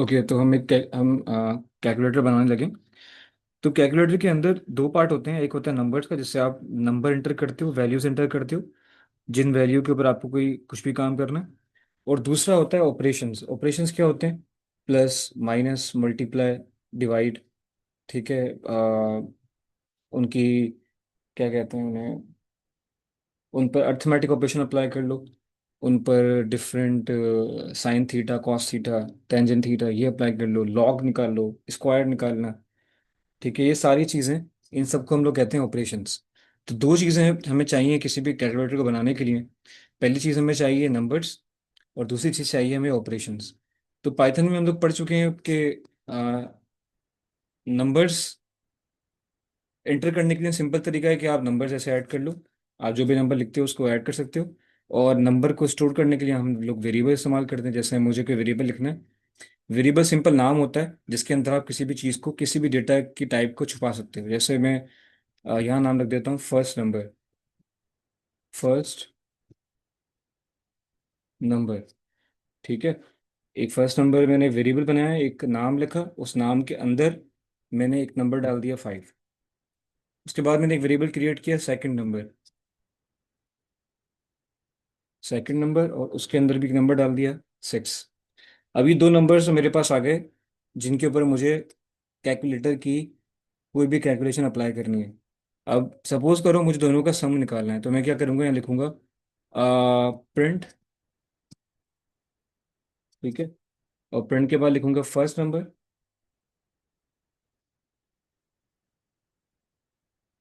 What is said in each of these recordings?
Okay, तो हम calculator बनाने लगे। तो कैलकुलेटर के अंदर दो पार्ट होते हैं। एक होता है नंबर्स का, जिससे आप नंबर इंटर करते हो, वैल्यूज इंटर करते हो, जिन वैल्यू के ऊपर आपको कोई कुछ भी काम करना है। और दूसरा होता है ऑपरेशंस। ऑपरेशंस क्या होते हैं? Plus, minus, multiply, divide. ठीक है। उनकी क्या कहते हैं उन्हें, उन पर अर्थमेटिक ऑपरेशन अप्लाई कर लो। उन पर different sine theta, cos theta, tangent theta ये अप्लाई कर लो। लॉग निकाल लो, स्क्वायर निकालना। ठीक है, ये सारी चीज़ें, इन सबको हम लोग कहते हैं ऑपरेशंस। तो दो चीज़ें हमें चाहिए किसी भी कैलकुलेटर को बनाने के लिए। पहली चीज़ हमें चाहिए नंबर्स, और दूसरी चीज़ चाहिए हमें ऑपरेशंस। तो पाइथन में हम लोग पढ़ चुके हैं कि नंबर्स एंटर करने के लिए सिंपल तरीका है कि आप नंबर ऐसे ऐड कर लो। आप जो भी नंबर लिखते हो उसको ऐड कर सकते हो। और नंबर को स्टोर करने के लिए हम लोग वेरिएबल इस्तेमाल करते हैं। जैसे मुझे कोई वेरिएबल लिखना है, वेरिएबल सिंपल नाम होता है जिसके अंदर आप किसी भी चीज़ को, किसी भी डेटा की टाइप को छुपा सकते हो। जैसे मैं यहाँ नाम रख देता हूँ फर्स्ट नंबर। First number. ठीक है। एक फर्स्ट नंबर मैंने वेरिएबल बनाया, एक नाम लिखा, उस नाम के अंदर मैंने एक नंबर डाल दिया 5। उसके बाद मैंने एक वेरिएबल क्रिएट किया सेकंड नंबर। सेकंड नंबर, और उसके अंदर भी एक नंबर डाल दिया 6। अभी दो नंबर्स मेरे पास आ गए जिनके ऊपर मुझे कैलकुलेटर की कोई भी कैलकुलेशन अप्लाई करनी है। अब सपोज करो मुझे दोनों का सम निकालना है, तो मैं क्या करूँगा, यहाँ लिखूंगा प्रिंट। ठीक है। और प्रिंट के बाद लिखूंगा फर्स्ट नंबर।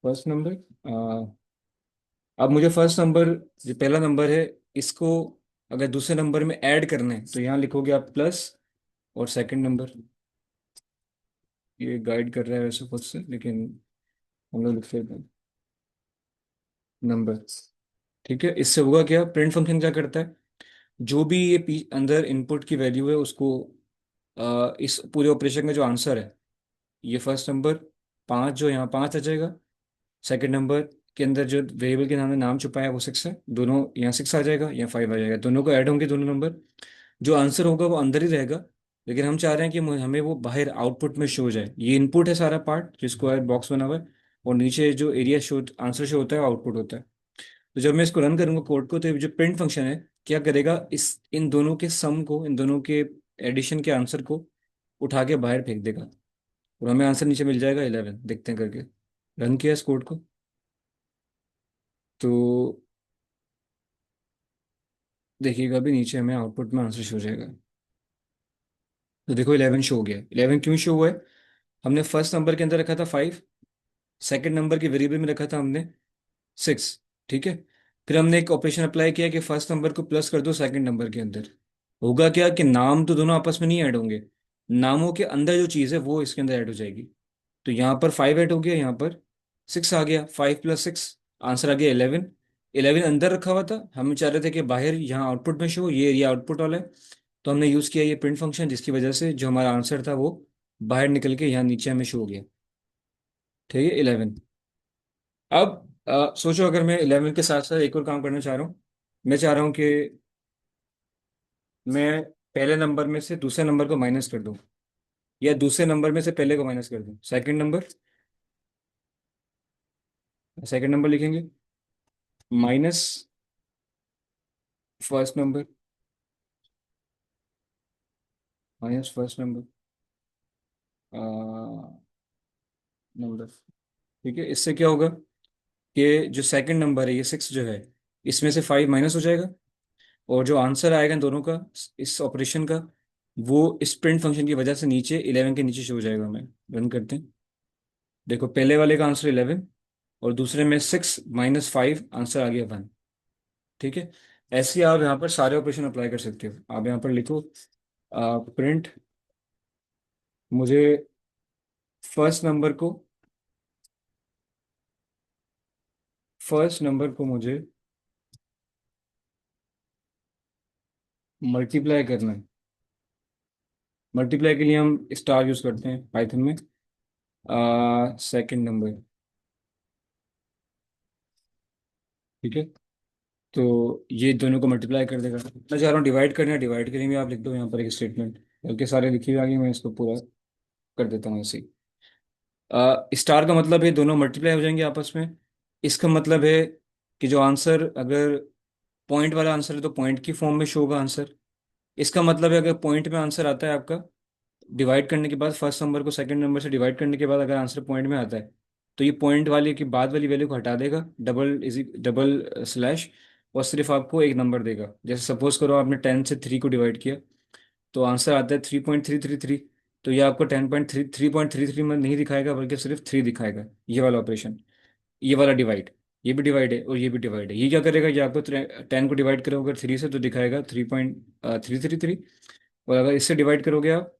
First number. अब मुझे फर्स्ट नंबर, जो पहला नंबर है, इसको अगर दूसरे नंबर में ऐड करना है तो यहाँ लिखोगे आप प्लस, और सेकंड नंबर। ये गाइड कर रहा है वैसे खुद से, लेकिन हम लोग लिखते हैं नंबर। ठीक है। इससे होगा क्या, प्रिंट फंक्शन क्या करता है, जो भी ये अंदर इनपुट की वैल्यू है उसको, इस पूरे ऑपरेशन का जो आंसर है, ये फर्स्ट नंबर 5, जो यहाँ 5 आ जाएगा। सेकंड नंबर के अंदर जो वेरिएबल के नाम में नाम छुपा है वो 6 है, दोनों यहाँ 6 आ जाएगा, यहाँ 5 आ जाएगा, दोनों को ऐड होंगे दोनों नंबर। जो आंसर होगा वो अंदर ही रहेगा, लेकिन हम चाह रहे हैं कि हमें वो बाहर आउटपुट में शो हो जाए। ये इनपुट है सारा पार्ट, जो स्क्वायर बॉक्स बना हुआ है, और नीचे जो एरिया शो, आंसर शो होता है, आउटपुट होता है। तो जब मैं इसको रन करूंगा कोड को, तो ये जो प्रिंट फंक्शन है क्या करेगा, इस इन दोनों के सम को, इन दोनों के एडिशन के आंसर को उठा के बाहर फेंक देगा, और हमें आंसर नीचे मिल जाएगा 11। देखते हैं करके। रन किया इस कोड को, तो देखिएगा अभी नीचे हमें आउटपुट में आंसर शो हो जाएगा। तो देखो 11 शो हो गया। 11 क्यों शो हुआ है? हमने फर्स्ट नंबर के अंदर रखा था 5, सेकंड नंबर के वेरिएबल में रखा था हमने 6। ठीक है। फिर हमने एक ऑपरेशन अप्लाई किया कि फर्स्ट नंबर को प्लस कर दो सेकंड नंबर के अंदर। होगा क्या कि नाम तो दोनों आपस में नहीं ऐड होंगे, नामों के अंदर जो चीज़ है वो इसके अंदर ऐड हो जाएगी। तो यहाँ पर 5 ऐड हो गया, यहाँ पर 6 आ गया। 5 + 6, आंसर आ गया 11। 11 अंदर रखा हुआ था, हम चाह रहे थे कि बाहर यहाँ आउटपुट में शो, ये एरिया आउटपुट वाला है। तो हमने यूज़ किया ये प्रिंट फंक्शन, जिसकी वजह से जो हमारा आंसर था वो बाहर निकल के यहाँ नीचे हमें शो हो गया। ठीक है, 11। अब सोचो, अगर मैं 11 के साथ साथ एक और काम करना चाह रहा हूँ। मैं चाह रहा हूँ कि मैं पहले नंबर में से दूसरे नंबर को माइनस कर दूं, या दूसरे नंबर में से पहले को माइनस कर दूं। सेकंड नंबर, सेकंड नंबर लिखेंगे, minus first number, minus first number number. ठीक है। इससे क्या होगा कि जो सेकंड नंबर है, ये 6 जो है, इसमें से 5 माइनस हो जाएगा, और जो आंसर आएगा इन दोनों का, इस ऑपरेशन का, वो इस प्रिंट फंक्शन की वजह से नीचे 11 के नीचे शो हो जाएगा। हमें रन करते हैं। देखो पहले वाले का आंसर 11, और दूसरे में 6 - 5, आंसर आ गया 1। ठीक है। ऐसे ही आप यहाँ पर सारे ऑपरेशन अप्लाई कर सकते हो। आप यहाँ पर लिखो प्रिंट, मुझे फर्स्ट नंबर को, फर्स्ट नंबर को मुझे मल्टीप्लाई करना है। मल्टीप्लाई के लिए हम स्टार यूज करते हैं पाइथन में। Second number. ठीक है। तो ये दोनों को मल्टीप्लाई कर देगा। मैं चाह रहा हूँ डिवाइड करना है, डिवाइड के लिए भी आप लिख दो यहाँ पर एक स्टेटमेंट। बल्कि सारे लिखी हुई आ गई, मैं इसको पूरा कर देता हूँ ऐसे ही। स्टार का मतलब है दोनों मल्टीप्लाई हो जाएंगे आपस में। इसका मतलब है कि जो आंसर, अगर पॉइंट वाला आंसर है तो पॉइंट की फॉर्म में शो होगा आंसर। इसका मतलब है अगर पॉइंट में आंसर आता है आपका, डिवाइड करने के बाद फर्स्ट नंबर को सेकंड नंबर से डिवाइड करने के बाद अगर आंसर पॉइंट में आता है, तो ये पॉइंट वाले की बाद वाली वैल्यू को हटा देगा, डबल स्लैश, और सिर्फ आपको एक नंबर देगा। जैसे सपोज करो आपने 10 से 3 को डिवाइड किया, तो आंसर आता है 3.333। तो ये आपको 3.33 में नहीं दिखाएगा, बल्कि सिर्फ 3 दिखाएगा। ये वाला ऑपरेशन, ये वाला डिवाइड, ये भी डिवाइड है और ये भी डिवाइड है। ये क्या करेगा, ये आपको 10 को डिवाइड करोगे 3 से तो दिखाएगा 3.333। और अगर इससे डिवाइड करोगे आप,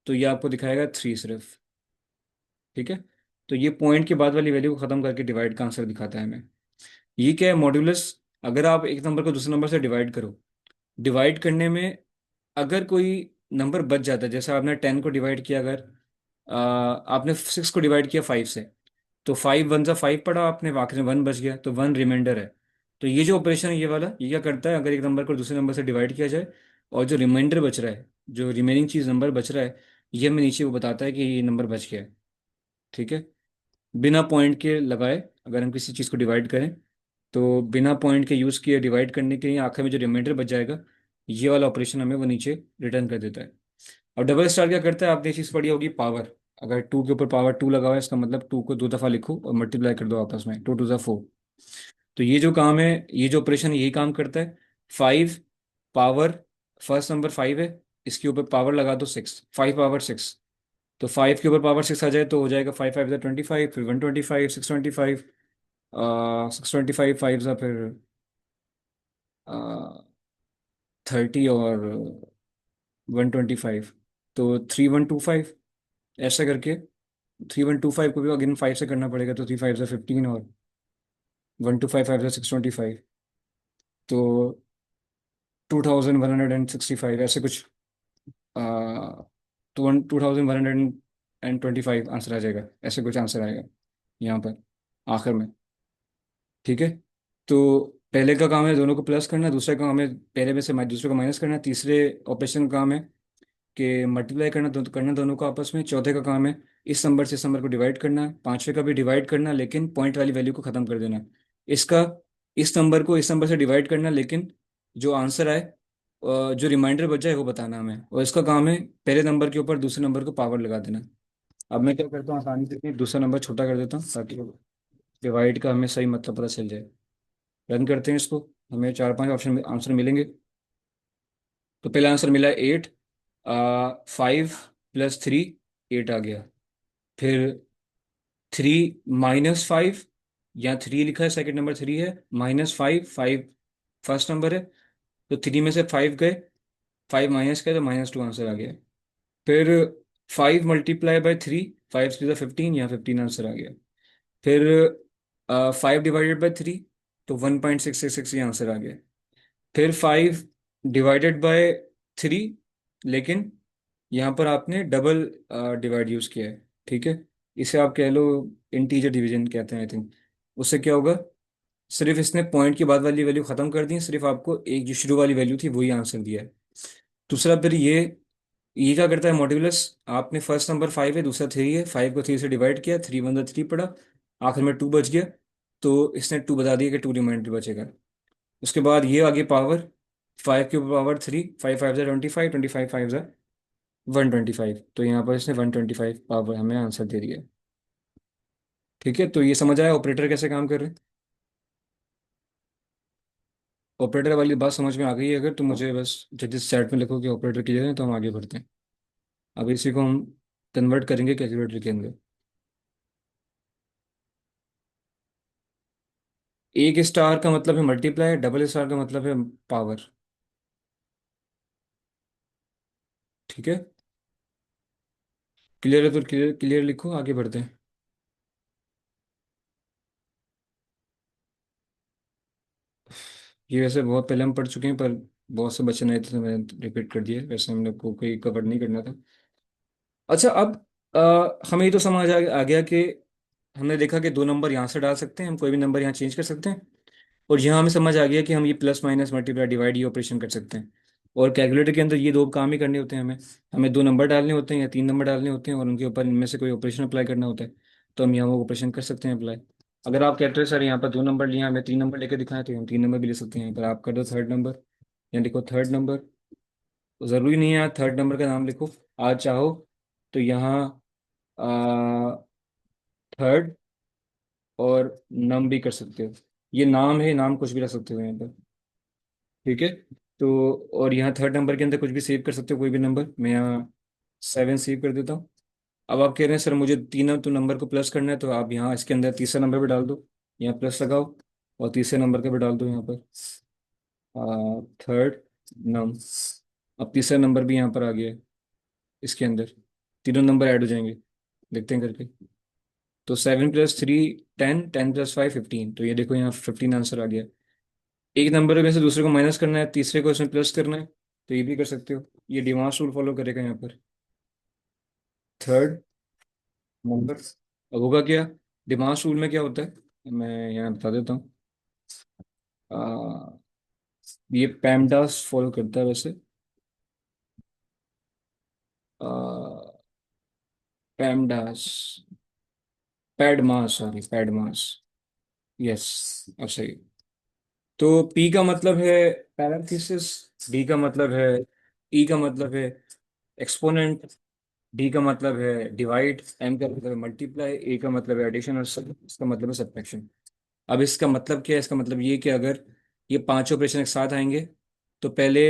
तो ये आपको दिखाएगा 3 सिर्फ। ठीक है। तो ये पॉइंट के बाद वाली वैल्यू को खत्म करके डिवाइड का आंसर दिखाता है हमें। ये क्या है, मॉड्यूलस। अगर आप एक नंबर को दूसरे नंबर से डिवाइड करो, डिवाइड करने में अगर कोई नंबर बच जाता है, जैसे आपने 10 को डिवाइड किया, अगर आपने 6 को डिवाइड किया 5 से, तो 5 वन सा 5 पढ़ा आपने, आखिर में 1 बच गया, तो 1 रिमाइंडर है। तो ये जो ऑपरेशन है ये वाला, ये क्या करता है, अगर एक नंबर को दूसरे नंबर से डिवाइड किया जाए और जो रिमाइंडर बच रहा है, जो रिमेनिंग चीज़ नंबर बच रहा है, ये हमें नीचे वो बताता है कि ये नंबर बच गया है। ठीक है। बिना पॉइंट के लगाए अगर हम किसी चीज़ को डिवाइड करें, तो बिना पॉइंट के यूज़ किए डिवाइड करने के लिए आखिर में जो रिमाइंडर बच जाएगा, ये वाला ऑपरेशन हमें वो नीचे रिटर्न कर देता है। अब डबल स्टार क्या करता है, आपने ये चीज़ पढ़ी होगी, पावर। अगर 2 के ऊपर पावर 2 लगा हुआ है, इसका मतलब 2 को 2 दफ़ा लिखो और मल्टीप्लाई कर दो आपस में, 2 2 ज़ा 4। तो ये जो काम है, ये जो ऑपरेशन यही काम करता है। 5 पावर, फर्स्ट नंबर 5 है, इसके ऊपर पावर लगा दो 6, 5 पावर 6। तो 5 के ऊपर पावर 6 आ जाए तो हो जाएगा 5 5 ज़ा 25, फिर 125, 625, 625 5 ज़ा फिर 30, और 125, तो 3125, ऐसा करके। 3125 को भी अगेन 5 से करना पड़ेगा, तो 3 5 ज़ा 15, और 1 2 5 5 ज़ा 625, तो 2165 ऐसे कुछ, तो 2125 आंसर आ जाएगा, ऐसे कुछ आंसर आएगा यहाँ पर आखिर में। ठीक है। तो पहले का काम है दोनों को प्लस करना, दूसरे का काम है पहले में से दूसरे को माइनस करना, तीसरे ऑपरेशन का काम है कि मल्टीप्लाई करना, करना दोनों को आपस में। चौथे का काम है इस नंबर से इस नंबर को डिवाइड करना, पांचवे का भी डिवाइड करना, लेकिन पॉइंट वाली वैल्यू को खत्म कर देना। इसका इस नंबर को इस नंबर से डिवाइड करना, लेकिन जो आंसर आए, जो रिमाइंडर बच जाए वो बताना हमें। और इसका काम है पहले नंबर के ऊपर दूसरे नंबर को पावर लगा देना। अब मैं क्या करता हूँ, आसानी से दूसरा नंबर छोटा कर देता हूँ ताकि डिवाइड का हमें सही मतलब पता चल जाए। रन करते हैं इसको, हमें 4 5 ऑप्शन आंसर मिलेंगे। तो पहला आंसर मिला 8, 5 + 3, 8 आ गया। फिर 3 - 5, या 3 लिखा है, सेकंड नंबर 3 है, -5, 5 फर्स्ट नंबर है, तो 3 में से 5 गए, 5 माइनस किया तो -2 आंसर आ गया। फिर 5 × 3, 5 × 3 = 15, या 15 आंसर आ गया। फिर 5 ÷ 3, तो 1.666 ये आंसर आ गया। फिर 5 ÷ 3, लेकिन यहाँ पर आपने डबल डिवाइड यूज़ किया है। ठीक है। इसे आप कह लो इंटीजर डिवीजन कहते हैं आई थिंक। उससे क्या होगा, सिर्फ इसने पॉइंट के बाद वाली वैल्यू खत्म कर दी, सिर्फ आपको एक जो शुरू वाली वैल्यू थी वही आंसर दिया है। दूसरा, फिर ये क्या करता है मॉड्यूलस, आपने फर्स्ट नंबर 5 है, दूसरा 3 है, 5 को 3 से डिवाइड किया, 3 × 1 = 3 पड़ा, आखिर में 2 बच गया, तो इसने 2 बता दिया कि 2 रिमाइंडर बचेगा। उसके बाद ये आगे पावर, 5 के ऊपर पावर 3, 5 5 ज़ा 25, 25 5 ज़ा 125, तो यहाँ पर इसने 125 पावर हमें आंसर दे दिया। ठीक है। तो ये समझ आया ऑपरेटर कैसे काम कर रहे हैं। ऑपरेटर वाली बात समझ में आ गई है अगर, तो मुझे बस जजिस चैट में लिखो कि ऑपरेटर क्लियर है, तो हम आगे बढ़ते हैं। अब इसी को हम कन्वर्ट करेंगे कैलकुलेटर के अंदर। एक स्टार का मतलब है मल्टीप्लाई, डबल स्टार का मतलब है पावर। ठीक है। क्लियर है तो क्लियर क्लियर लिखो, आगे बढ़ते हैं। ये वैसे बहुत पहले हम पढ़ चुके हैं, पर बहुत से बच्चे नहीं थे तो मैंने रिपीट कर दिया, वैसे हम लोग को कोई कवर नहीं करना था। अच्छा, अब हमें ये तो समझ आ गया कि हमने देखा कि 2 नंबर यहाँ से डाल सकते हैं, हम कोई भी नंबर यहाँ चेंज कर सकते हैं। और यहाँ हमें समझ आ गया कि हम ये प्लस माइनस मल्टीप्लाई डिवाइड ये ऑपरेशन कर सकते हैं। और कैलकुलेटर के अंदर ये दो काम ही करने होते हैं हमें। हमें दो नंबर डालने होते हैं या तीन नंबर डालने होते हैं और उनके ऊपर इनमें से कोई ऑपरेशन अप्लाई करना होता है। तो हम यहाँ वो ऑपरेशन कर सकते हैं अप्लाई। अगर आप कहते हैं सर यहाँ पर दो नंबर लिए, हमें तीन नंबर लेके दिखाएं, तो हम तीन नंबर भी ले सकते हैं। यहाँ पर आप कर दो थर्ड नंबर, यहाँ लिखो थर्ड नंबर। ज़रूरी नहीं है यहाँ थर्ड नंबर का नाम लिखो। आज चाहो तो यहाँ थर्ड और नम भी कर सकते हो। ये नाम है, नाम कुछ भी रख सकते हो यहाँ पर। ठीक है। तो और यहाँ थर्ड नंबर के अंदर कुछ भी सेव कर सकते हो, कोई भी नंबर। मैं यहाँ 7 सेव कर देता हूँ। अब आप कह रहे हैं सर मुझे तीनों तो नंबर को प्लस करना है, तो आप यहाँ इसके अंदर तीसरा नंबर भी डाल दो। यहाँ प्लस लगाओ और तीसरे नंबर का भी डाल दो यहाँ पर, थर्ड नम। अब तीसरा नंबर भी यहाँ पर आ गया है इसके अंदर। तीनों नंबर ऐड हो जाएंगे, देखते हैं करके। तो 7 + 3 10, 10 + 5 15। तो ये देखो यहाँ 15 आंसर आ गया। एक नंबर में से दूसरे को माइनस करना है, तीसरे को इसमें प्लस करना है, तो ये भी कर सकते हो। ये डिमांड रूल फॉलो करेगा यहाँ पर। Third number. अब होगा क्या, डिमांड रूल में क्या होता है मैं यहाँ बता देता हूँ। आ, ये पैमडास फॉलो करता है वैसे। पैमडास, पैडमास, सॉरी पैडमास। यस, अब सही। तो पी का मतलब है पैरेंथेसिस, डी का मतलब है, ई का मतलब है एक्सपोनेंट, डी का मतलब है डिवाइड, एम का मतलब है मल्टीप्लाई, ए का मतलब है एडिशन और इसका मतलब है सब्ट्रैक्शन। अब इसका मतलब क्या है, इसका मतलब ये कि अगर ये पांच ऑपरेशन एक साथ आएंगे तो पहले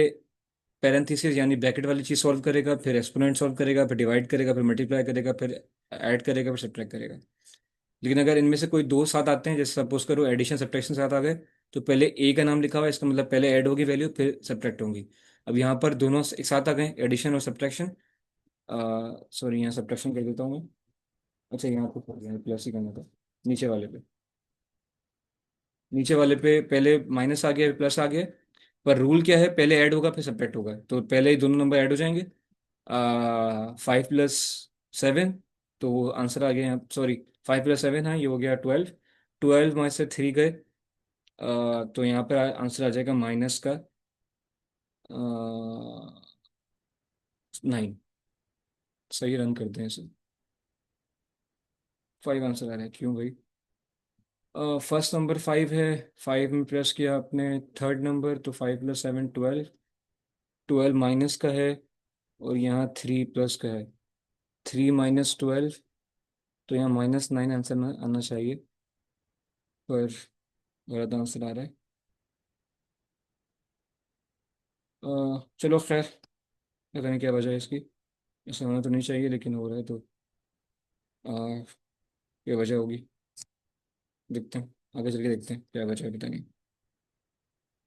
पैरेंथेसिस यानी ब्रैकेट वाली चीज सॉल्व करेगा, फिर एक्सपोनेंट सॉल्व करेगा, फिर डिवाइड करेगा, फिर मल्टीप्लाई करेगा, फिर ऐड करेगा, फिर सब्ट्रैक्ट करेगा। लेकिन अगर इनमें से कोई दो साथ आते हैं, जैसे सपोज करो एडिशन सब्ट्रैक्शन साथ आ गए, तो पहले ए का नाम लिखा हुआ है, इसका मतलब पहले ऐड होगी वैल्यू फिर सब्ट्रैक्ट होंगी। अब यहाँ पर दोनों एक साथ आ गए, एडिशन और सब्ट्रैक्शन। सॉरी यहाँ सब्ट्रैक्शन कर देता हूँ मैं। अच्छा यहाँ तो प्लस ही करना था। नीचे वाले पे, नीचे वाले पे पहले माइनस आ गया प्लस आ गया। पर रूल क्या है, पहले ऐड होगा फिर सब्ट्रैक्ट होगा, तो पहले ही दोनों नंबर ऐड हो जाएंगे। 5 + 7, तो वो आंसर आ गया यहाँ, सॉरी 5 + 7, हाँ ये हो गया 12। 12 में से 3 गए, तो यहाँ पर आंसर आ जाएगा माइनस का 9। सही रन करते हैं इसे। 5 आंसर आ रहा है, क्यों भाई। फर्स्ट नंबर 5 है, 5 में प्लस किया आपने थर्ड नंबर, तो 5 + 7 12। 12 माइनस का है और यहाँ 3 प्लस का है। 3 - 12, तो यहाँ -9 आंसर आना चाहिए, पर गलत आंसर आ रहा है। चलो खैर, पता नहीं क्या वजह है इसकी। ऐसा होना तो नहीं चाहिए लेकिन हो रहा है, तो अ, क्या वजह होगी, देखते हैं। आगे चल के देखते हैं क्या वजह है, पता नहीं।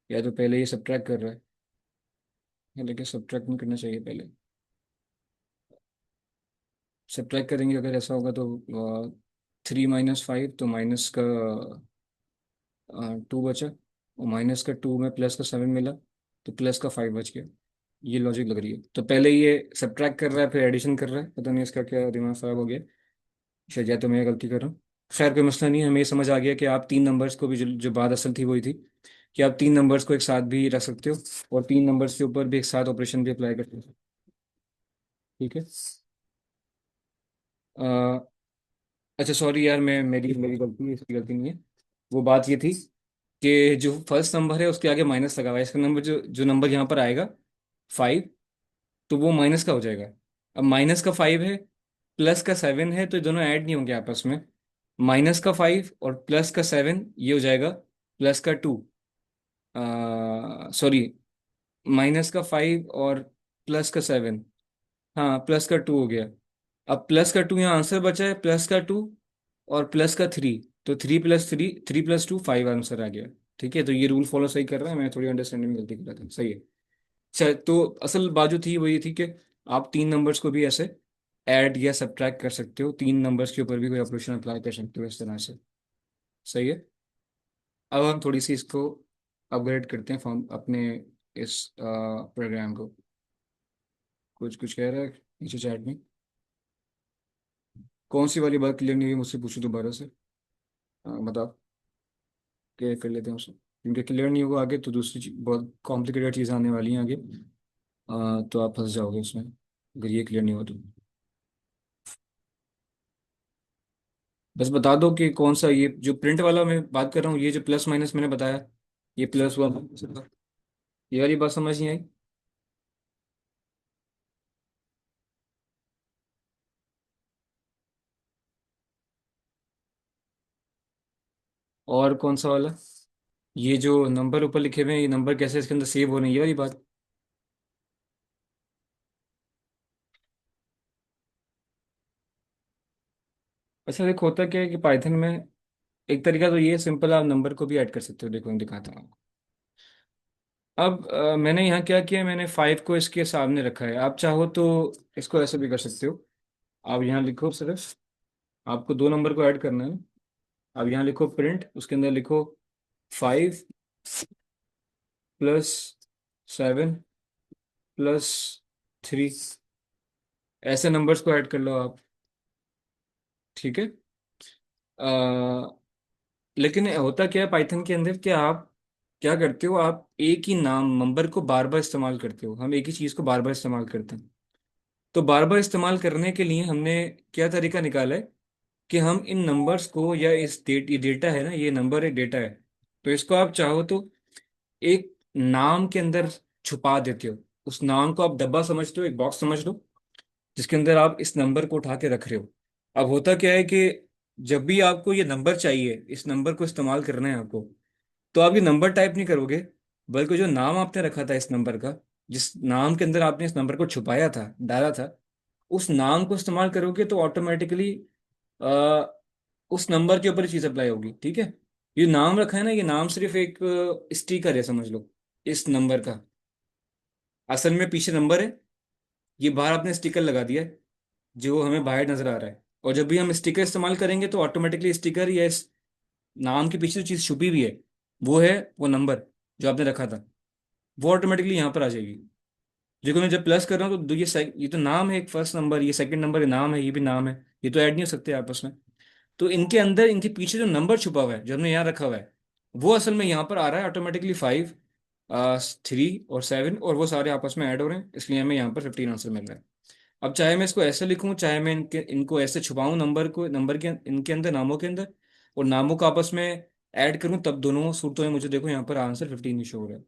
या तो पहले ये सब्ट्रैक्ट कर रहा है, लेकिन सब्ट्रैक्ट नहीं करना चाहिए पहले। सब्ट्रैक्ट करेंगे अगर ऐसा होगा तो 3 - 5, तो माइनस का 2 बचा, और माइनस का 2 में प्लस का 7 मिला, तो प्लस का 5 बच गया। ये लॉजिक लग रही है। तो पहले ये सब्ट्रैक्ट कर रहा है फिर एडिशन कर रहा है, पता नहीं इसका क्या दिमाग खराब हो गया। शायद या तो मैं गलती कर रहा हूँ। खैर कोई मसला नहीं है, हमें ये समझ आ गया कि आप तीन नंबर्स को भी, जो बात असल थी वही थी कि आप तीन नंबर्स को एक साथ भी रख सकते हो और तीन नंबर्स के ऊपर भी एक साथ ऑपरेशन भी अप्लाई कर सकते हो। ठीक है। अच्छा सॉरी यार, मैं मेरी मेरी गलती है, इसकी गलती नहीं है। वो बात ये थी कि जो फर्स्ट नंबर है उसके आगे माइनस लगा हुआ है, इसका नंबर जो जो नंबर यहाँ पर आएगा 5, तो वो माइनस का हो जाएगा। अब माइनस का 5 है, प्लस का 7 है, तो ये दोनों ऐड नहीं होंगे आपस में। -5 और +7 ये हो जाएगा +2। सॉरी, -5 और +7, हाँ +2 हो गया। अब +2 यहाँ आंसर बचा है, +2 और +3, तो 3 + 3, 3 + 2 5 आंसर आ गया। ठीक है, तो ये रूल फॉलो सही कर रहा है, मैं थोड़ी अंडरस्टैंडिंग में गलती कर रहा था, सही है। अच्छा, तो असल बात जो थी वही थी कि आप तीन नंबर्स को भी ऐसे ऐड या सब्ट्रैक्ट कर सकते हो, तीन नंबर्स के ऊपर भी कोई ऑपरेशन अप्लाई कर सकते हो इस तरह से। सही है। अब हम थोड़ी सी इसको अपग्रेड करते हैं फॉर्म अपने इस प्रोग्राम को। कुछ कुछ कह रहा है नीचे चैट में। कौन सी वाली बात क्लियर नहीं हुई मुझसे पूछो दोबारा से। बताओ, क्लियर कर लेते हैं उसको, क्योंकि क्लियर नहीं होगा आगे तो दूसरी बहुत कॉम्प्लिकेटेड चीज़ आने वाली हैं आगे। तो आप फंस जाओगे उसमें अगर ये क्लियर नहीं हो तो। बस बता दो कि कौन सा, ये जो प्रिंट वाला मैं बात कर रहा हूँ, ये जो प्लस माइनस मैंने बताया, ये प्लस हुआ, ये वाली बात समझ नहीं आई? और कौन सा वाला? ये जो नंबर ऊपर लिखे हुए हैं, ये नंबर कैसे इसके अंदर सेव हो रहे हैं, ये वाली बात? अच्छा देखो, होता क्या है कि पाइथन में एक तरीका तो ये सिंपल, आप नंबर को भी ऐड कर सकते हो। देखो मैं दिखाता हूँ आपको। अब मैंने यहाँ क्या किया, मैंने 5 को इसके सामने रखा है। आप चाहो तो इसको ऐसे भी कर सकते हो। आप यहाँ लिखो सिर्फ, आपको दो नंबर को ऐड करना है। अब यहाँ लिखो प्रिंट, उसके अंदर लिखो 5 + 7 + 3। ऐसे नंबर्स को ऐड कर लो आप। ठीक है। लेकिन होता क्या है पाइथन के अंदर, कि आप क्या करते हो, आप एक ही नाम नंबर को बार बार इस्तेमाल करते हो। हम एक ही चीज़ को बार बार इस्तेमाल करते हैं। तो बार बार इस्तेमाल करने के लिए हमने क्या तरीका निकाला है, कि हम इन नंबर्स को, या इस ये डेटा है ना, ये नंबर एक डेटा है, तो इसको आप चाहो तो एक नाम के अंदर छुपा देते हो। उस नाम को आप डब्बा समझते हो, एक बॉक्स समझ लो, जिसके अंदर आप इस नंबर को उठा के रख रहे हो। अब होता क्या है कि जब भी आपको ये नंबर चाहिए, इस नंबर को इस्तेमाल करना है आपको, तो आप ये नंबर टाइप नहीं करोगे, बल्कि जो नाम आपने रखा था इस नंबर का, जिस नाम के अंदर आपने इस नंबर को छुपाया था, डाला था, उस नाम को इस्तेमाल करोगे, तो ऑटोमेटिकली उस नंबर के ऊपर चीज अप्लाई होगी। ठीक है। ये नाम रखा है ना, ये नाम सिर्फ एक स्टिकर है समझ लो इस नंबर का। असल में पीछे नंबर है, ये बाहर आपने स्टिकर लगा दिया है, जो हमें बाहर नजर आ रहा है। और जब भी हम स्टिकर इस्तेमाल करेंगे, तो ऑटोमेटिकली स्टिकर या इस नाम के पीछे जो चीज छुपी हुई है, वो है वो नंबर जो आपने रखा था, वो ऑटोमेटिकली यहाँ पर आ जाएगी। देखो मैं जब प्लस कर रहा हूँ, तो ये तो नाम है, एक फर्स्ट नंबर, ये सेकंड नंबर, ये नाम है, ये भी नाम है, ये तो ऐड नहीं हो सकते आपस में। तो इनके अंदर, इनके पीछे जो नंबर छुपा हुआ है, जो हमने यहाँ रखा हुआ है, वो असल में यहाँ पर आ रहा है ऑटोमेटिकली। 5, 3 और 7, और वो सारे आपस में ऐड हो रहे हैं, इसलिए हमें यहाँ पर 15 आंसर मिल रहा है। अब चाहे मैं इसको ऐसे लिखूं, चाहे मैं इनको ऐसे छुपाऊं, नंबर को, नंबर के इनके अंदर, नामों के अंदर, और नामों को आपस में ऐड करूं, तब दोनों सूरतों में मुझे देखो यहाँ पर आंसर 15 ही शो हो रहा है।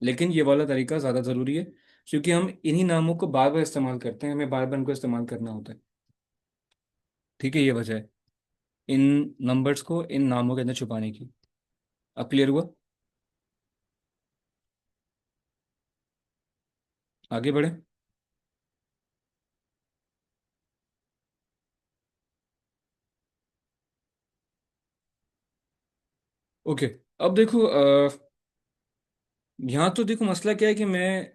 लेकिन ये वाला तरीका ज़्यादा ज़रूरी है, क्योंकि हम इन्हीं नामों को बार बार इस्तेमाल करते हैं, हमें बार बार इनको इस्तेमाल करना होता है। ठीक है, ये वजह है इन नंबर्स को इन नामों के अंदर छुपाने की। अब क्लियर हुआ? आगे बढ़े। ओके। अब देखो यहाँ तो देखो मसला क्या है कि मैं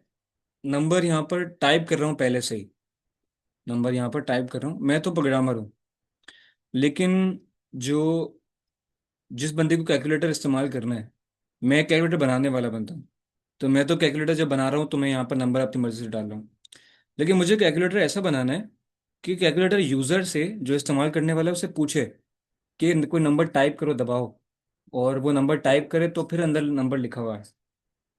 नंबर यहाँ पर टाइप कर रहा हूँ पहले से ही। नंबर यहाँ पर टाइप कर रहा हूँ, मैं तो प्रोग्रामर हूँ। लेकिन जो जिस बंदे को कैलकुलेटर इस्तेमाल करना है, मैं कैलकुलेटर बनाने वाला बनता हूँ। तो मैं तो कैलकुलेटर जब बना रहा हूँ, तो मैं यहाँ पर नंबर अपनी मर्जी से डाल रहा हूँ। लेकिन मुझे कैलकुलेटर ऐसा बनाना है कि कैलकुलेटर यूजर से, जो इस्तेमाल करने वाला है, उससे पूछे कि कोई नंबर टाइप करो, दबाओ, और वो नंबर टाइप करे, तो फिर अंदर नंबर लिखा हुआ है।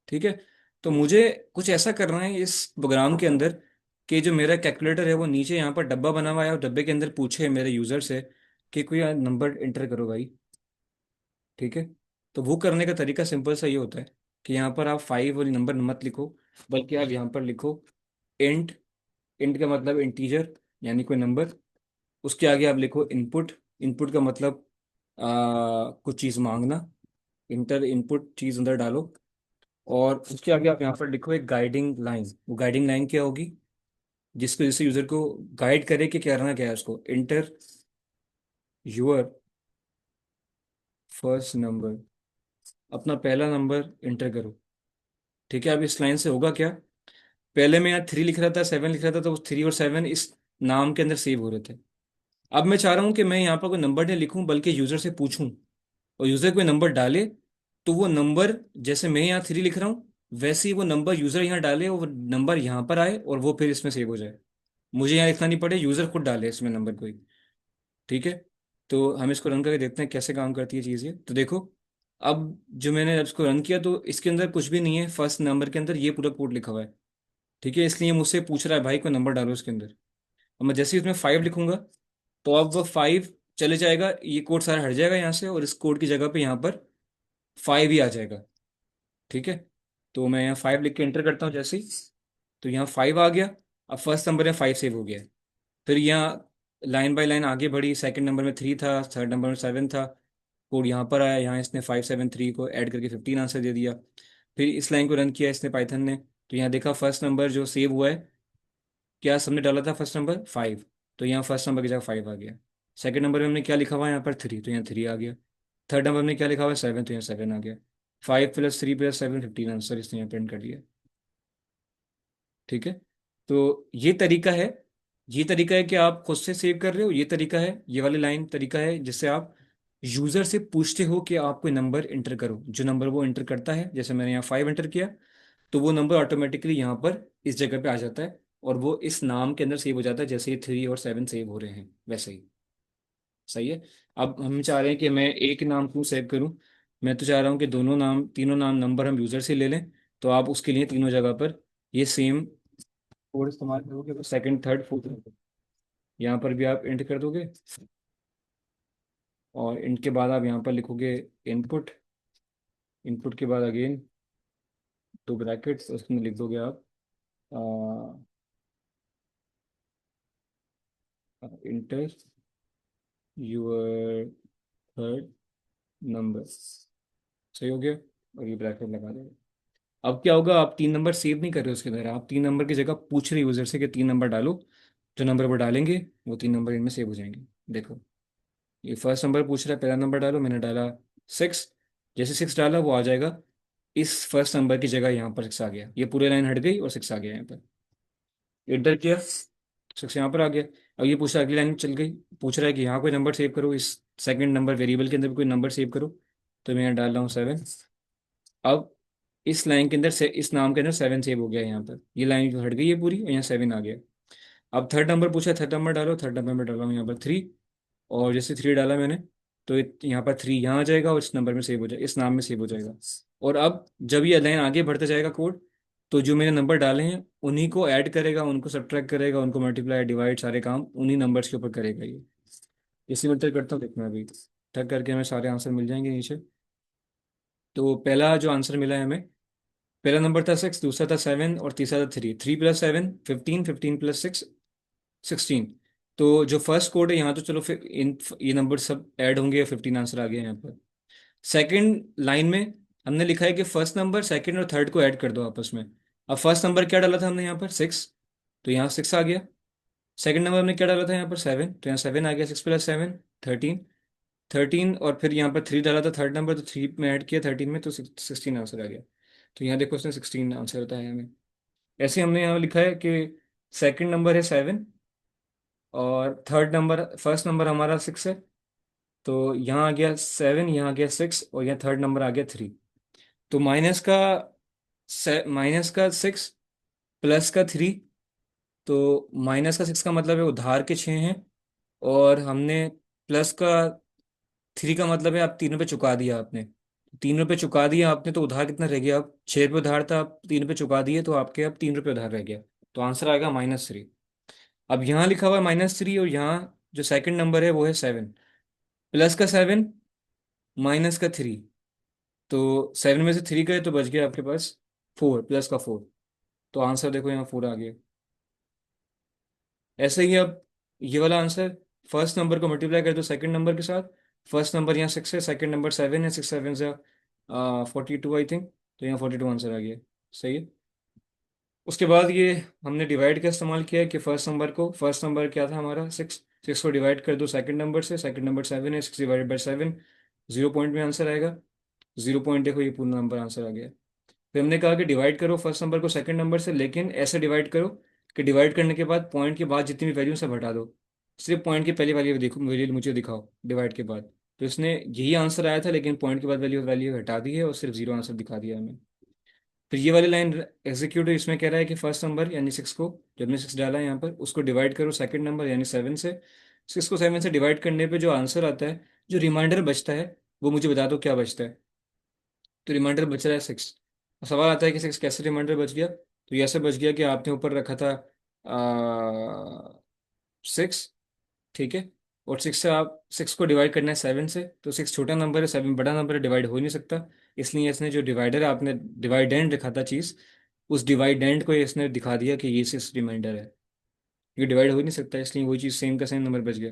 ठीक है। तो मुझे कुछ ऐसा करना है इस प्रोग्राम के अंदर, कि जो मेरा कैलकुलेटर है, वो नीचे यहाँ पर डब्बा बना हुआ है, और डब्बे के अंदर पूछे मेरे यूजर से कि कोई नंबर इंटर करो भाई। ठीक है। तो वो करने का तरीका सिंपल सा ये होता है, कि यहाँ पर आप 5 वाली नंबर मत लिखो, बल्कि आप यहाँ पर लिखो इंट। इंट का मतलब इंटीजर, यानी कोई नंबर। उसके आगे आप लिखो इनपुट। इनपुट का मतलब कुछ चीज़ मांगना। इंटर इनपुट चीज़ अंदर डालो। और उसके आगे आप यहाँ पर लिखो एक गाइडिंग लाइन। वो गाइडिंग लाइन क्या होगी, जिसको, जिससे यूजर को गाइड करे कि क्या करना क्या है उसको। इंटर यूर फर्स्ट नंबर, अपना पहला नंबर इंटर करो। ठीक है। अब इस लाइन से होगा क्या, पहले मैं यहाँ 3 लिख रहा था, 7 लिख रहा था, तो 3 और 7 इस नाम के अंदर सेव हो रहे थे। अब मैं चाह रहा हूँ कि मैं यहाँ पर कोई नंबर नहीं लिखूं, बल्कि यूजर से पूछूं, और यूजर कोई नंबर डाले, तो वो नंबर, जैसे मैं यहाँ 3 लिख रहा हूँ, वैसे ही वो नंबर यूजर यहाँ डाले, और वो नंबर यहाँ पर आए, और वो फिर इसमें सेव हो जाए। मुझे यहाँ लिखना नहीं पड़े, यूजर खुद डाले इसमें नंबर कोई। ठीक है। तो हम इसको रन करके देखते हैं कैसे काम करती है चीज़ ये। तो देखो, अब जो मैंने इसको रन किया, तो इसके अंदर कुछ भी नहीं है, फर्स्ट नंबर के अंदर ये पूरा कोड लिखा हुआ है। ठीक है, इसलिए मुझसे पूछ रहा है भाई कोई नंबर डालो इसके अंदर। और मैं जैसे ही उसमें 5 लिखूंगा, तो अब वो 5 चले जाएगा, ये कोड सारा हट जाएगा यहाँ से, और इस कोड की जगह पे यहाँ पर 5 ही आ जाएगा। ठीक है, तो मैं यहाँ 5 लिख के एंटर करता हूँ जैसे ही, तो यहाँ 5 आ गया। अब फर्स्ट नंबर में 5 सेव हो गया है। फिर यहाँ लाइन बाय लाइन आगे बढ़ी, सेकंड नंबर में 3 था, थर्ड नंबर में 7 था, कोड यहाँ पर आया, यहाँ इसने 573 को ऐड करके 15 आंसर दे दिया। फिर इस लाइन को रन किया इसने पाइथन ने, तो यहाँ देखा फर्स्ट नंबर जो सेव हुआ है, क्या सबने डाला था फर्स्ट नंबर 5, तो यहाँ फर्स्ट नंबर की जगह 5 आ गया। सेकंड नंबर में हमने क्या लिखा हुआ है यहाँ पर 3, तो यहाँ 3 आ गया। थर्ड नंबर में क्या लिखा हुआ है 7, तो यहाँ 7 आ गया। 5 + 3 + 7 15 आंसर इसने यहाँ प्रिंट कर दिया। ठीक है, तो ये तरीका है, ये तरीका है कि आप खुद से सेव कर रहे हो, ये तरीका है, ये वाली लाइन तरीका है जिससे आप यूजर से पूछते हो कि आप कोई नंबर इंटर करो, जो नंबर वो इंटर करता है, जैसे मैंने यहाँ 5 इंटर किया, तो वो नंबर ऑटोमेटिकली यहाँ पर इस जगह पे आ जाता है, और वो इस नाम के अंदर सेव हो जाता है, जैसे ये 3 और 7 सेव हो रहे हैं वैसे ही। सही है। अब हम चाह रहे हैं कि मैं एक नाम क्यों सेव करूं, मैं तो चाह रहा हूँ कि दोनों नाम, तीनों नाम नंबर हम यूजर से ले लें। तो आप उसके लिए तीनों जगह पर ये सेम कोड इस्तेमाल करोगे, तो सेकंड थर्ड फोर्थ यहाँ पर भी आप इंट कर दोगे, और इंट के बाद आप यहाँ पर लिखोगे इनपुट। इनपुट के बाद अगेन 2 ब्रैकेट्स, उसमें लिख दोगे आप इंटर यूर थर्ड नंबर। सही हो गया, और ये ब्रैकेट लगा दो। अब क्या होगा, आप 3 नंबर सेव नहीं कर रहे हो उसके अंदर, आप 3 नंबर की जगह पूछ रहे यूजर से कि 3 नंबर डालो। जो नंबर वो डालेंगे वो 3 नंबर इनमें सेव हो जाएंगे। देखो, ये फर्स्ट नंबर पूछ रहा है, पहला नंबर डालो, मैंने डाला 6। जैसे 6 डाला वो आ जाएगा, इस फर्स्ट नंबर की जगह यहाँ पर 6 आ गया, ये पूरे लाइन हट गई और 6 आ गया यहाँ पर। इंटर किया, 6 यहाँ पर आ गया। अब ये पूछ रहा है, अगली लाइन चल गई, पूछ रहा है कि यहाँ कोई नंबर सेव करो, इस सेकंड नंबर वेरिएबल के अंदर भी कोई नंबर सेव करो, तो मैं यहाँ डाल रहा हूँ 7। अब इस लाइन के अंदर से, इस नाम के अंदर 7 सेव हो गया यहाँ पर, ये लाइन जो हट गई है पूरी, और यहाँ 7 आ गया। अब थर्ड नंबर पूछा, थर्ड नंबर डालो, थर्ड नंबर में डाला हूँ यहाँ पर 3, और जैसे 3 डाला मैंने, तो यहाँ पर 3 यहाँ आ जाएगा, और इस नंबर में सेव हो जाएगा, इस नाम में सेव हो जाएगा। और अब जब ये लाइन आगे बढ़ता जाएगा कोड, तो जो मैंने नंबर डाले हैं उन्हीं को ऐड करेगा, उनको सब्ट्रैक्ट करेगा, उनको मल्टीप्लाई डिवाइड सारे काम उन्हीं नंबर्स के ऊपर करेगा ये। इसी में ट्रिक करता हूँ, देखना अभी ठग करके हमें सारे आंसर मिल जाएंगे नीचे। तो पहला जो आंसर मिला है हमें, पहला नंबर था 6, दूसरा था 7, और तीसरा था 3। 3 + 7 15, 15 + 6 16। तो जो फर्स्ट कोड है यहाँ, तो चलो फिर इन ये नंबर सब ऐड होंगे, 15 आंसर आ गया यहाँ पर। सेकंड लाइन में हमने लिखा है कि फर्स्ट नंबर सेकंड और थर्ड को ऐड कर दो आपस में। अब फर्स्ट नंबर क्या डाला था हमने यहाँ पर 6, तो यहाँ 6 आ गया। सेकंड नंबर हमने क्या डाला था यहाँ पर 7, तो यहाँ 7 आ गया। 6 + 7 13, 13, और फिर यहाँ पर 3 डाला था थर्ड नंबर, तो 3 में ऐड किया 13 में, तो 16 आंसर आ गया। तो यहाँ देखो उसने 16 आंसर बताया हमें। ऐसे हमने यहाँ लिखा है कि सेकंड नंबर है 7, और थर्ड नंबर, फर्स्ट नंबर हमारा 6 है, तो यहाँ आ गया 7, यहाँ आ गया 6, और यहाँ थर्ड नंबर आ गया 3। तो माइनस का 6 प्लस का 3, तो माइनस का 6 का मतलब है उधार के 6 हैं, और हमने प्लस का 3 का मतलब है आप 3 रुपये चुका दिया आपने। 3 रुपये चुका दिया आपने, तो उधार कितना रह गया, अब 6 रुपये उधार था, आप 3 रुपये चुका दिए, तो आपके अब 3 रुपये उधार रह गया। तो आंसर आएगा -3। अब यहाँ लिखा हुआ है -3, और यहाँ जो सेकंड नंबर है वो है 7। प्लस का 7, माइनस का 3, तो 7 में से 3 गए तो बच गया आपके पास 4, प्लस का 4। तो आंसर देखो यहाँ 4 आ गया। ऐसे ही अब ये वाला आंसर, फर्स्ट नंबर को मल्टीप्लाई कर दो सेकंड नंबर के साथ। फर्स्ट नंबर यहाँ 6 है, सेकंड नंबर 7 है, 6 × 7 से 42 आई थिंक, तो यहाँ 42 आंसर आ गया। सही है। उसके बाद ये हमने डिवाइड का इस्तेमाल किया है कि फर्स्ट नंबर क्या था हमारा 6, 6 को डिवाइड कर दो सेकंड नंबर से, सेकंड नंबर 7 है, 6 ÷ 7, 0 पॉइंट में आंसर आएगा। 0 पॉइंट देखो, ये पूरा नंबर आंसर आ गया। फिर हमने कहा कि डिवाइड करो फर्स्ट नंबर को सेकंड नंबर से, लेकिन ऐसे डिवाइड करो कि डिवाइड करने के बाद पॉइंट के बाद जितनी भी वैल्यू सब हटा दो, सिर्फ पॉइंट की पहली वाली देखो, मुझे दिखाओ डिवाइड के बाद। तो इसने यही आंसर आया था, लेकिन पॉइंट के बाद वैल्यू वैल्यू हटा दी है, और सिर्फ 0 आंसर दिखा दिया हमें। फिर ये वाली लाइन एग्जीक्यूट, इसमें कह रहा है कि फर्स्ट नंबर यानी 6 को, जब हमने 6 डाला है यहाँ पर, उसको डिवाइड करो सेकंड नंबर यानी 7 से। 6 को 7 से डिवाइड करने पे जो आंसर आता है, जो रिमाइंडर बचता है, वो मुझे बता दो क्या बचता है। तो रिमाइंडर बच रहा है 6। सवाल आता है कि 6 कैसे रिमाइंडर बच गया, तो ये ऐसे बच गया कि आपने ऊपर रखा था 6, ठीक है। और 6 से आप 6 को डिवाइड करना है 7 से, तो 6 छोटा नंबर है, 7 बड़ा नंबर है, डिवाइड हो ही नहीं सकता। इसलिए इसने जो डिवाइडर है, आपने डिवाइडेंड लिखा था चीज़, उस डिवाइडेंड को इसने दिखा दिया कि ये 6 रिमाइंडर है। ये डिवाइड हो ही नहीं सकता, इसलिए वही चीज़ सेम का सेम नंबर बच गया।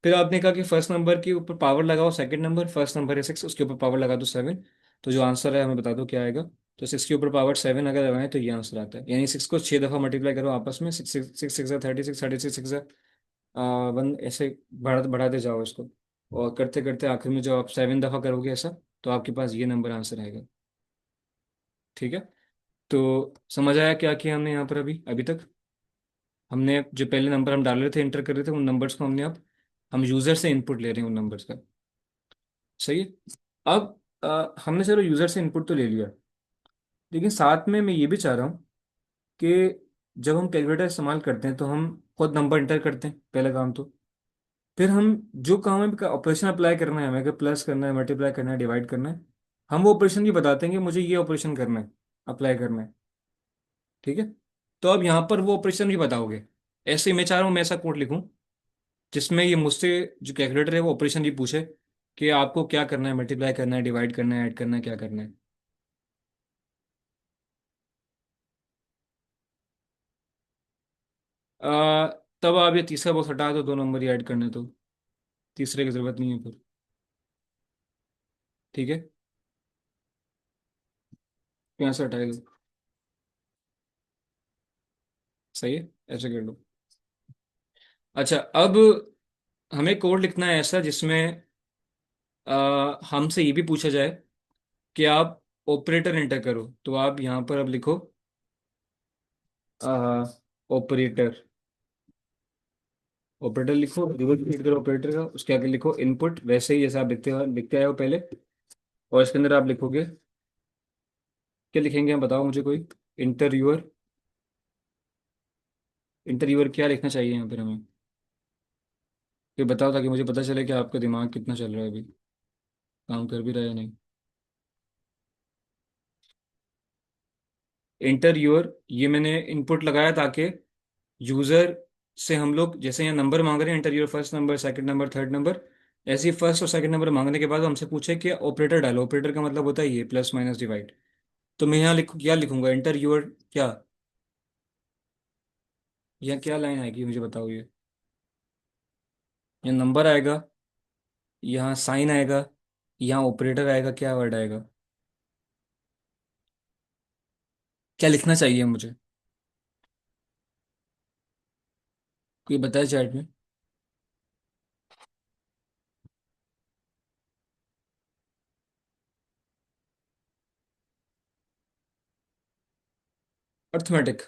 फिर आपने कहा कि फर्स्ट नंबर के ऊपर पावर लगाओ, सेकंड नंबर, फर्स्ट नंबर है 6, उसके ऊपर पावर लगा दो 7। तो जो आंसर है हमें बता दो क्या आएगा। तो 6 के ऊपर पावर 7 अगर लगाएं तो ये आंसर आता है। यानी 6 को 6 दफ़ा मल्टीप्लाई करो आपस में, 6 6 6 36, 36 वन, ऐसे बढ़ाते बढ़ाते जाओ इसको। और करते करते आखिर में जब आप 7 दफ़ा करोगे ऐसा, तो आपके पास ये नंबर आंसर आएगा। ठीक है। तो समझ आया क्या किया हमने यहाँ पर अभी अभी तक। हमने जो पहले नंबर हम डाल रहे थे, इंटर कर रहे थे, उन नंबर्स को हमने अब हम यूजर से इनपुट ले रहे हैं उन नंबर्स का। सही है। अब हमने चलो यूजर से इनपुट तो ले लिया, लेकिन साथ में मैं ये भी चाह रहा हूँ कि जब हम कैलकुलेटर इस्तेमाल करते हैं तो हम खुद नंबर इंटर करते हैं, पहला काम तो। फिर हम जो काम है ऑपरेशन अप्लाई करना है, हमें अगर प्लस करना है, मल्टीप्लाई करना है, डिवाइड करना है, हम वो ऑपरेशन भी बताते हैं कि मुझे ये ऑपरेशन करना है, अप्लाई करना है। ठीक है। तो अब यहाँ पर वो ऑपरेशन भी बताओगे। ऐसे ही मैं चाह रहा हूँ मैं ऐसा कोड लिखूँ जिसमें ये मुझसे जो कैलकुलेटर है वो ऑपरेशन भी पूछे कि आपको क्या करना है, मल्टीप्लाई करना है, डिवाइड करना है, ऐड करना है, क्या करना है। आ, तब आप ये तीसरा बॉक्स हटा दो, 2 नंबर ही ऐड करने, तो तीसरे की जरूरत नहीं है फिर। ठीक है। यहाँ से हटाए दो। सही है, ऐसे कर लो। अच्छा, अब हमें कोड लिखना है ऐसा जिसमें हमसे ये भी पूछा जाए कि आप ऑपरेटर एंटर करो। तो आप यहाँ पर अब लिखो ऑपरेटर। ऑपरेटर लिखो, रिवर्स रिपीट करो ऑपरेटर का, उसके आगे लिखो इनपुट, वैसे ही जैसे आप लिखते आए हो पहले। और इसके अंदर आप लिखोगे, क्या लिखेंगे हम, बताओ मुझे कोई। इंटरव्यूअर। इंटरव्यूअर क्या लिखना चाहिए यहाँ पर हमें, ये बताओ, ताकि मुझे पता चले कि आपका दिमाग कितना चल रहा है अभी, काम कर भी रहा है या नहीं। इंटरव्यूअर, ये मैंने इनपुट लगाया ताकि यूजर से हम लोग जैसे यहाँ नंबर मांग रहे हैं, interviewer first number, second number, third number, ऐसे ही फर्स्ट और सेकंड नंबर मांगने के बाद वो हमसे पूछे कि ऑपरेटर डालो। ऑपरेटर का मतलब होता है ये प्लस माइनस डिवाइड। तो मैं यहाँ लिखूँ, क्या लिखूंगा, इंटरव्यूअर क्या, यहाँ क्या लाइन आएगी मुझे बताओ ये। यहाँ नंबर आएगा, यहाँ साइन आएगा, यहाँ ऑपरेटर आएगा, क्या वर्ड आएगा, क्या लिखना चाहिए मुझे, कोई बताए चैट में। अर्थमेटिक।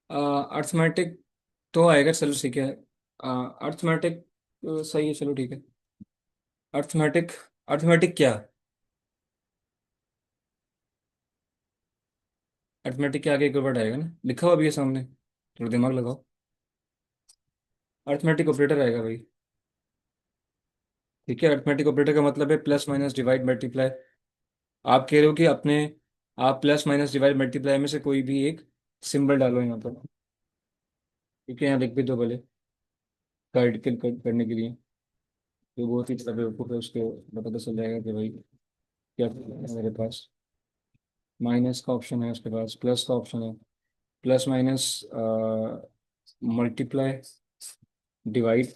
अर्थमेटिक तो आएगा, चलो ठीक है। अर्थमेटिक सही है, चलो ठीक है। अर्थमेटिक। अर्थमेटिक क्या, अर्थमेटिक के आगे एक वर्ड आएगा ना, लिखा हुआ भी है सामने, थोड़ा दिमाग लगाओ। अर्थमेटिक ऑपरेटर आएगा भाई। ठीक है, अर्थमेटिक ऑपरेटर का मतलब है प्लस माइनस डिवाइड मल्टीप्लाई। आप कह रहे हो कि अपने, आप प्लस माइनस डिवाइड मल्टीप्लाई में से कोई भी एक सिंबल डालो यहाँ पर। ठीक है, यहाँ लिख भी दो भले, गाइड करने के लिए। तो बहुत ही ज़्यादा बेवकूफ़ है, उसको पता चल जाएगा कि भाई क्या है मेरे पास। माइनस का ऑप्शन है उसके पास, प्लस का ऑप्शन है, प्लस माइनस, मल्टीप्लाई, डिवाइड,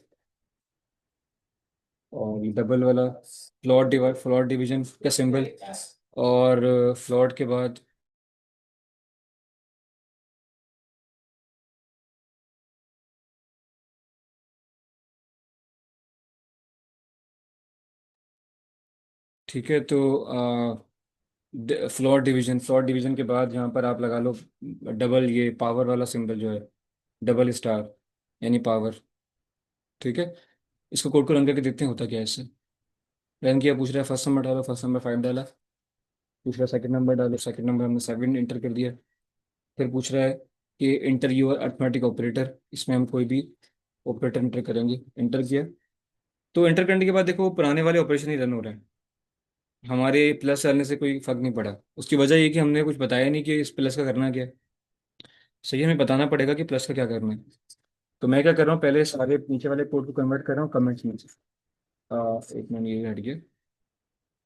और डबल वाला फ्लॉट डिवाइड, फ्लॉट डिवीजन का सिंबल। और फ्लॉट के बाद, ठीक है, तो फ्लॉट डिवीजन, फ्लॉट डिवीजन के बाद यहाँ पर आप लगा लो डबल, ये पावर वाला सिंबल जो है, डबल स्टार, यानी पावर। ठीक है। इसको कोड को रन करके देखते हैं होता क्या है इससे। रन किया, पूछ रहा है फर्स्ट नंबर डालो, फर्स्ट नंबर 5 डाला। पूछ रहा है सेकंड नंबर डालो, सेकंड नंबर हमने 7 इंटर कर दिया। फिर पूछ रहा है कि इंटर यूर अर्थमेटिक ऑपरेटर, इसमें हम कोई भी ऑपरेटर इंटर करेंगे, इंटर किया। तो इंटर करने के बाद देखो वो पुराने वाले ऑपरेशन ही रन हो रहे हैं, हमारे प्लस डालने से कोई फर्क नहीं पड़ा। उसकी वजह ये कि हमने कुछ बताया नहीं कि इस प्लस का करना क्या है। सही है, हमें बताना पड़ेगा कि प्लस का क्या करना है। तो मैं क्या कर रहा हूँ, पहले सारे नीचे वाले कोड को कन्वर्ट कर रहा हूँ कमेंट्स में। एक मिनट, ये हट गया।